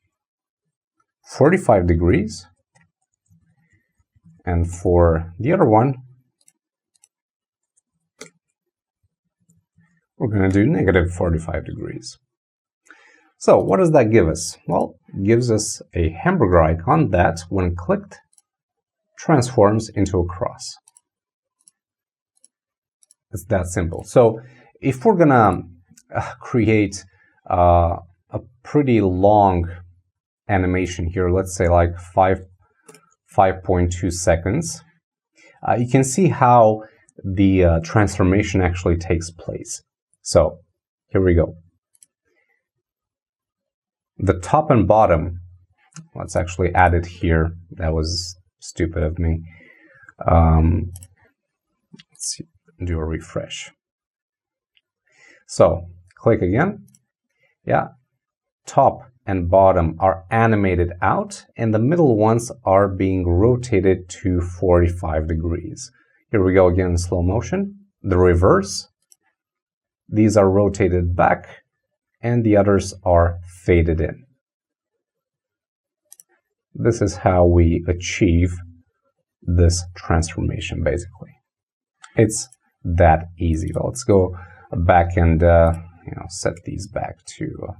45 degrees, and for the other one, we're going to do negative 45 degrees. So what does that give us? Well, it gives us a hamburger icon that, when clicked, transforms into a cross. It's that simple. So if we're going to create a pretty long animation here, let's say like 5.2 seconds, you can see how the transformation actually takes place. So here we go. The top and bottom, let's actually add it here. That was stupid of me. Let's see, do a refresh. So click again. Yeah, top and bottom are animated out, and the middle ones are being rotated to 45 degrees. Here we go again in slow motion. The reverse. These are rotated back, and the others are faded in. This is how we achieve this transformation, basically. It's that easy. Let's go back and set these back to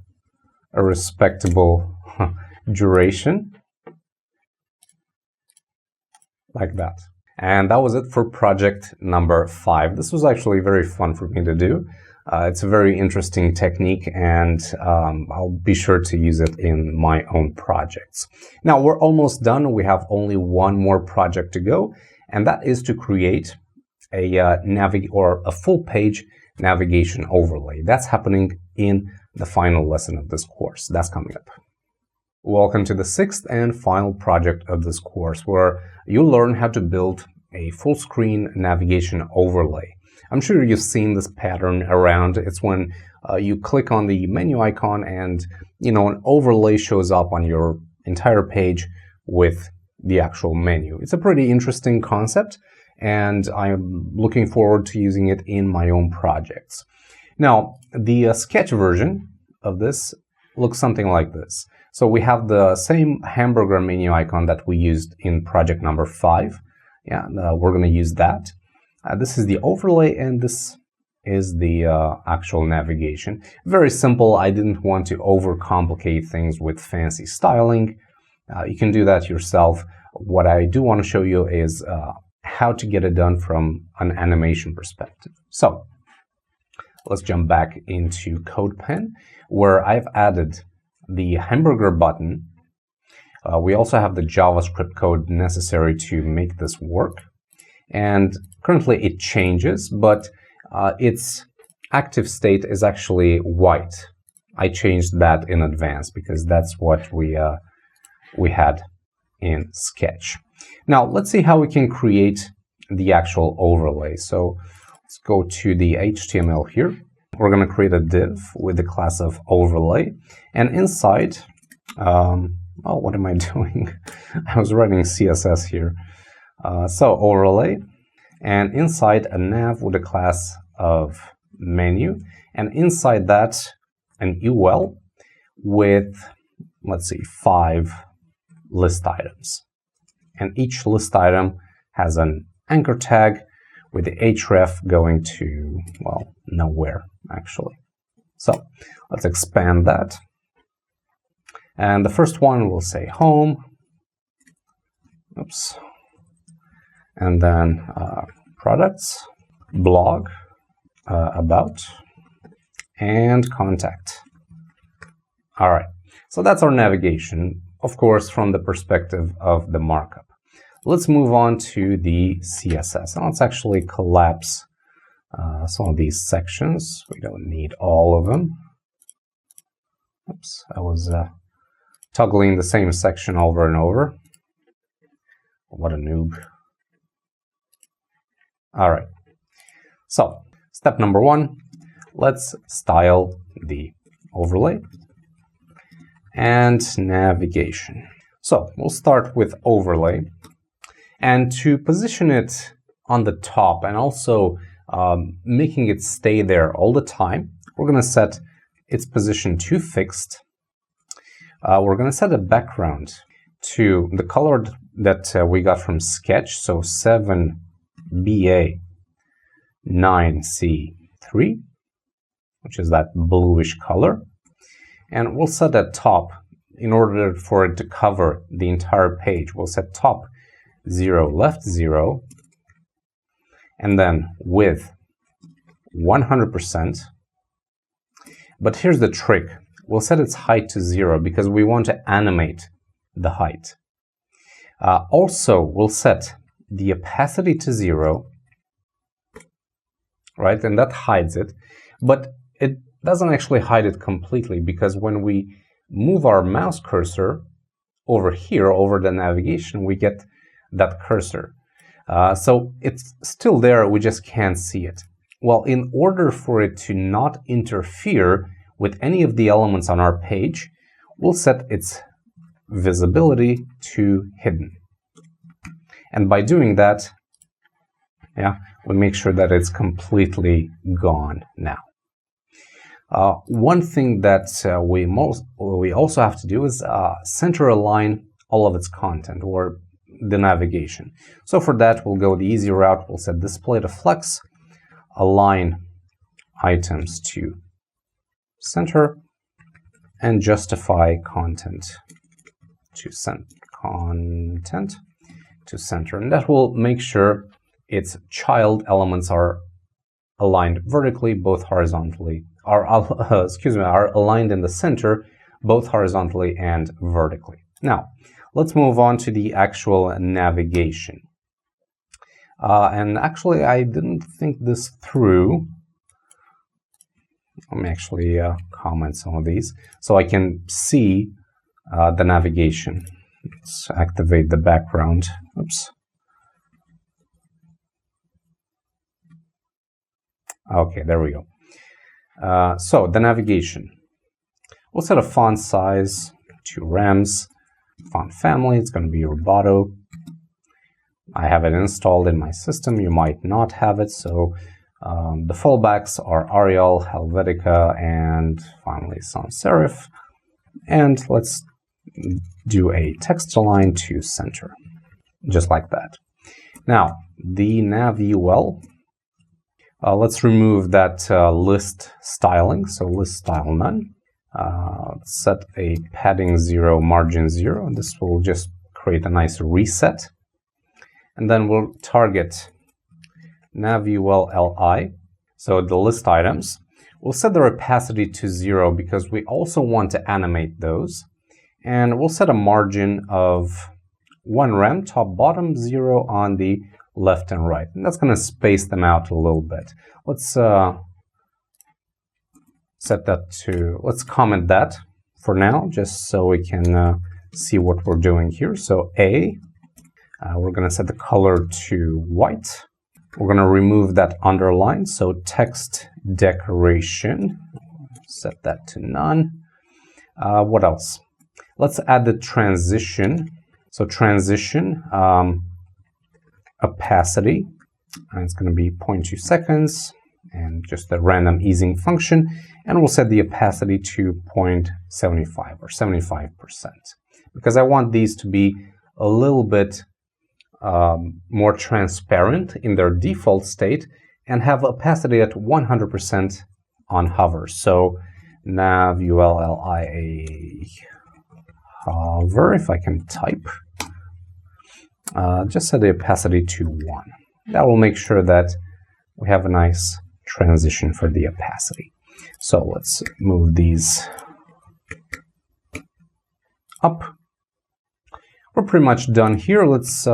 a respectable duration, like that. And that was it for project number 5. This was actually very fun for me to do. It's a very interesting technique, and I'll be sure to use it in my own projects. Now we're almost done. We have only one more project to go, and that is to create a full page navigation overlay. That's happening in the final lesson of this course. That's coming up. Welcome to the 6th and final project of this course, where you'll learn how to build a full screen navigation overlay. I'm sure you've seen this pattern around. It's when you click on the menu icon and an overlay shows up on your entire page with the actual menu. It's a pretty interesting concept, and I'm looking forward to using it in my own projects. Now, the sketch version of this looks something like this. So we have the same hamburger menu icon that we used in project number 5. Yeah, we're going to use that. This is the overlay, and this is the actual navigation. Very simple. I didn't want to overcomplicate things with fancy styling. You can do that yourself. What I do want to show you is how to get it done from an animation perspective. So let's jump back into CodePen, where I've added the hamburger button. We also have the JavaScript code necessary to make this work. And currently it changes, but its active state is actually white. I changed that in advance because that's what we had in Sketch. Now let's see how we can create the actual overlay. So let's go to the HTML here. We're going to create a div with the class of overlay, and inside, oh, what am I doing? I was writing CSS here. So overlay, and inside a nav with a class of menu, and inside that an UL with, let's see, 5 list items. And each list item has an anchor tag with the href going to, well, nowhere actually. So let's expand that. And the first one will say home. Oops. And then products, blog, about, and contact. All right. So that's our navigation, of course, from the perspective of the markup. Let's move on to the CSS. And let's actually collapse some of these sections. We don't need all of them. Oops, I was toggling the same section over and over. What a noob. All right. So, step number 1, let's style the overlay. and navigation. So we'll start with overlay, and to position it on the top and also making it stay there all the time, we're going to set its position to fixed. We're going to set a background to the color that we got from Sketch, so 7BA9C3, which is that bluish color. And we'll set that top in order for it to cover the entire page. We'll set top 0, left 0, and then width 100%. But here's the trick. We'll set its height to 0 because we want to animate the height. Also, we'll set the opacity to 0, right? And that hides it. But it doesn't actually hide it completely, because when we move our mouse cursor over here, over the navigation, we get that cursor. So it's still there, we just can't see it. Well, in order for it to not interfere with any of the elements on our page, we'll set its visibility to hidden. And by doing that, we make sure that it's completely gone now. One thing that we also have to do is center align all of its content, or the navigation. So for that, we'll go the easy route. We'll set display to flex, align items to center, and justify content to center. And that will make sure its child elements are aligned vertically, both horizontally, are aligned in the center, both horizontally and vertically. Now, let's move on to the actual navigation. And actually, I didn't think this through. Let me actually comment some of these so I can see the navigation. Let's activate the background. Oops. Okay, there we go. So the navigation. We'll set a font size to rems. Font family, it's going to be Envato. I have it installed in my system. You might not have it, so the fallbacks are Arial, Helvetica, and finally sans serif. And let's do a text align to center, just like that. Now, the nav UL, let's remove that list styling, so list style none. Set a padding 0, margin 0, and this will just create a nice reset. And then we'll target nav UL li, so the list items. We'll set their opacity to 0 because we also want to animate those. And we'll set a margin of 1 rem, top bottom, 0 on the left and right. And that's going to space them out a little bit. Let's set that to, let's comment that for now, just so we can see what we're doing here. So we're going to set the color to white. We're going to remove that underline, so text decoration, set that to none. What else? Let's add the transition. So transition, opacity, and it's going to be 0.2 seconds, and just a random easing function. And we'll set the opacity to 0.75 or 75%, because I want these to be a little bit more transparent in their default state and have opacity at 100% on hover. So nav ULLIA hover, if I can type, just set the opacity to 1. That will make sure that we have a nice transition for the opacity. So let's move these up. We're pretty much done here. Let's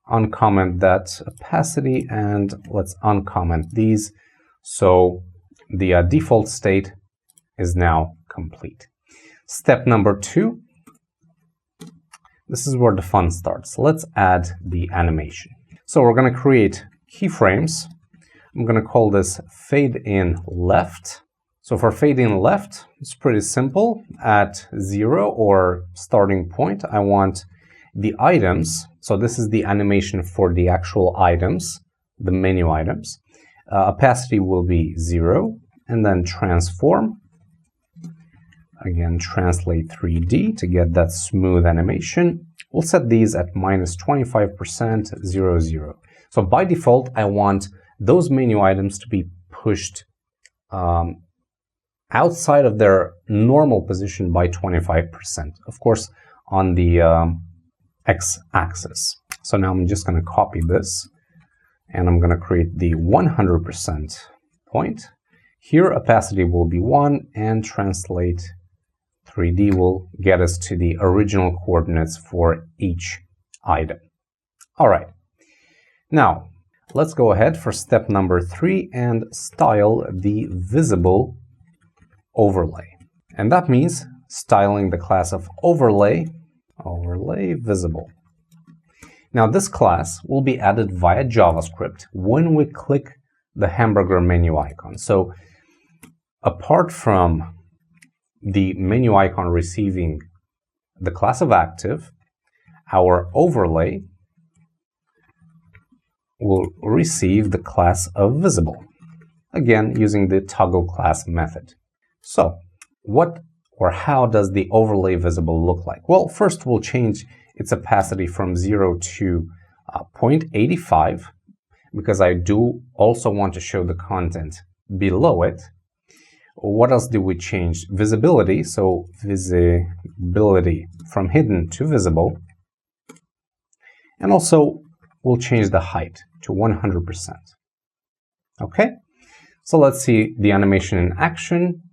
uncomment that opacity, and let's uncomment these. So the default state is now complete. Step number 2. This is where the fun starts. Let's add the animation. So we're going to create keyframes. I'm going to call this fade in left. So for fading left, it's pretty simple. At 0 or starting point, I want the items. So this is the animation for the actual items, the menu items. Opacity will be 0, and then transform. Again, translate 3D to get that smooth animation. We'll set these at -25%, 0, 0. So by default, I want those menu items to be pushed outside of their normal position by 25%, of course, on the x-axis. So now I'm just going to copy this, and I'm going to create the 100% point. Here, opacity will be 1, and translate 3D will get us to the original coordinates for each item. All right. Now, let's go ahead for step number 3 and style the visible overlay. And that means styling the class of overlay visible. Now, this class will be added via JavaScript when we click the hamburger menu icon. So, apart from the menu icon receiving the class of active, our overlay will receive the class of visible, again using the toggle class method. So what or how does the overlay visible look like? Well, first we'll change its opacity from 0 to 0.85, because I do also want to show the content below it. What else do we change? Visibility, so visibility from hidden to visible. And also, we'll change the height to 100%. Okay, so let's see the animation in action.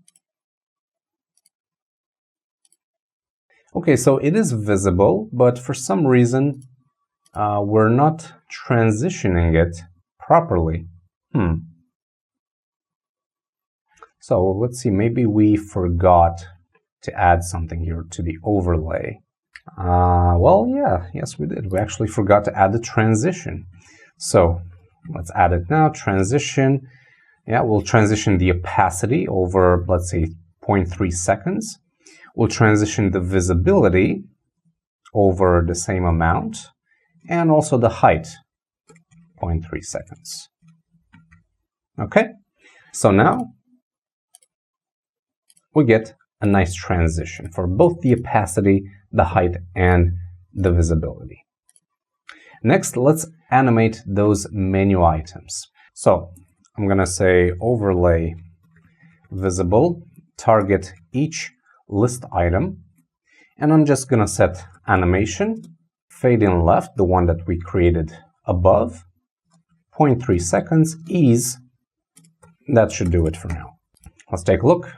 Okay, so it is visible, but for some reason, we're not transitioning it properly. So let's see, maybe we forgot to add something here to the overlay. Well, yes, we did. We actually forgot to add the transition. So let's add it now. Transition. Yeah, we'll transition the opacity over, let's say, 0.3 seconds. We'll transition the visibility over the same amount, and also the height, 0.3 seconds. Okay, so now we get a nice transition for both the opacity, the height, and the visibility. Next, let's animate those menu items. So I'm going to say overlay visible, target each list item, and I'm just going to set animation, fade in left, the one that we created above, 0.3 seconds, ease. That should do it for now. Let's take a look.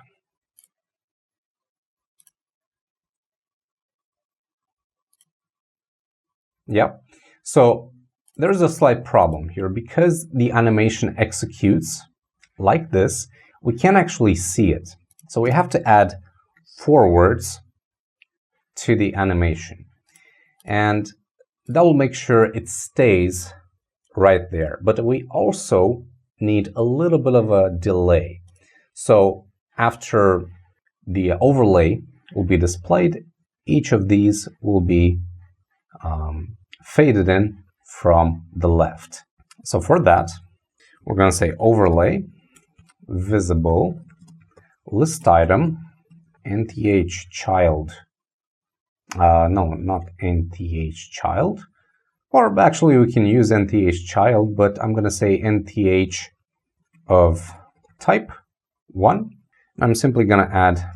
Yep. So there's a slight problem here. Because the animation executes like this, we can't actually see it. So we have to add forwards to the animation. And that will make sure it stays right there. But we also need a little bit of a delay. So after the overlay will be displayed, each of these will be faded in from the left. So for that, we're going to say overlay visible list item nth child. No, not nth child. Or actually, we can use nth child, but I'm going to say nth of type 1. I'm simply going to add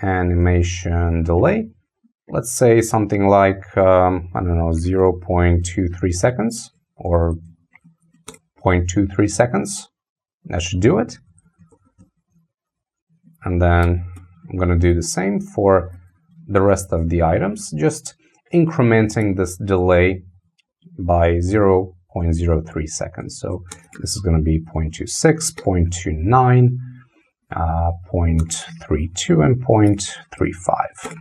animation delay. Let's say something like, I don't know, 0.23 seconds or 0.23 seconds. That should do it. And then I'm going to do the same for the rest of the items, just incrementing this delay by 0.03 seconds. So this is going to be 0.26, 0.29, 0.32, and 0.35.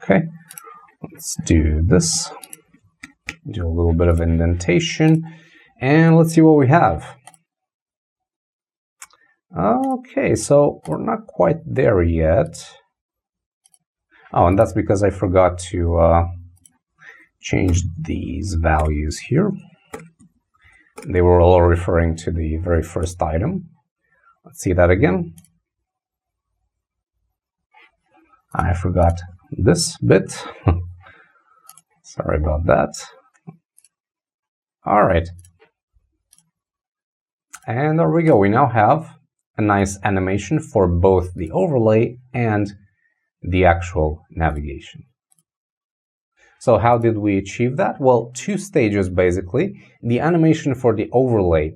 Okay, let's do this. Do a little bit of indentation, and let's see what we have. Okay, so we're not quite there yet. Oh, and that's because I forgot to change these values here. They were all referring to the very first item. Let's see that again. I forgot this bit. Sorry about that. All right. And there we go. We now have a nice animation for both the overlay and the actual navigation. So how did we achieve that? Well, two stages basically. The animation for the overlay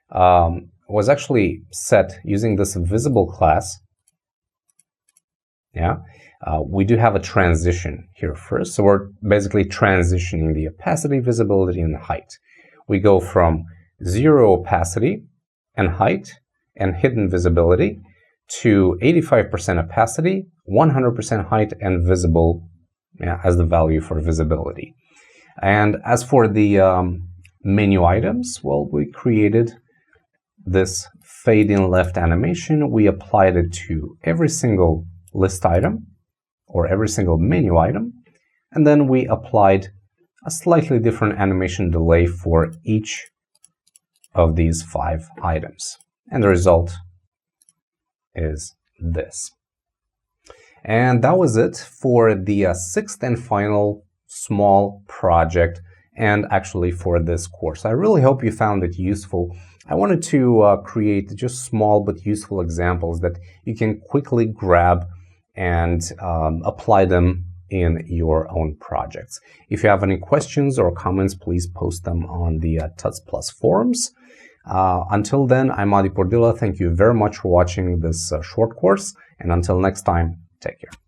was actually set using this visible class. Yeah, we do have a transition here first. So we're basically transitioning the opacity, visibility, and height. We go from 0 opacity and height and hidden visibility to 85% opacity, 100% height, and visible as the value for visibility. And as for the menu items, well, we created this fade in left animation. We applied it to every single list item or every single menu item, and then we applied a slightly different animation delay for each of these 5 items. And the result is this. And that was it for the 6th and final small project, and actually for this course. I really hope you found it useful. I wanted to create just small but useful examples that you can quickly grab and apply them in your own projects. If you have any questions or comments, please post them on the Tuts Plus forums. Until then, I'm Adi Pordila. Thank you very much for watching this short course, and until next time, take care.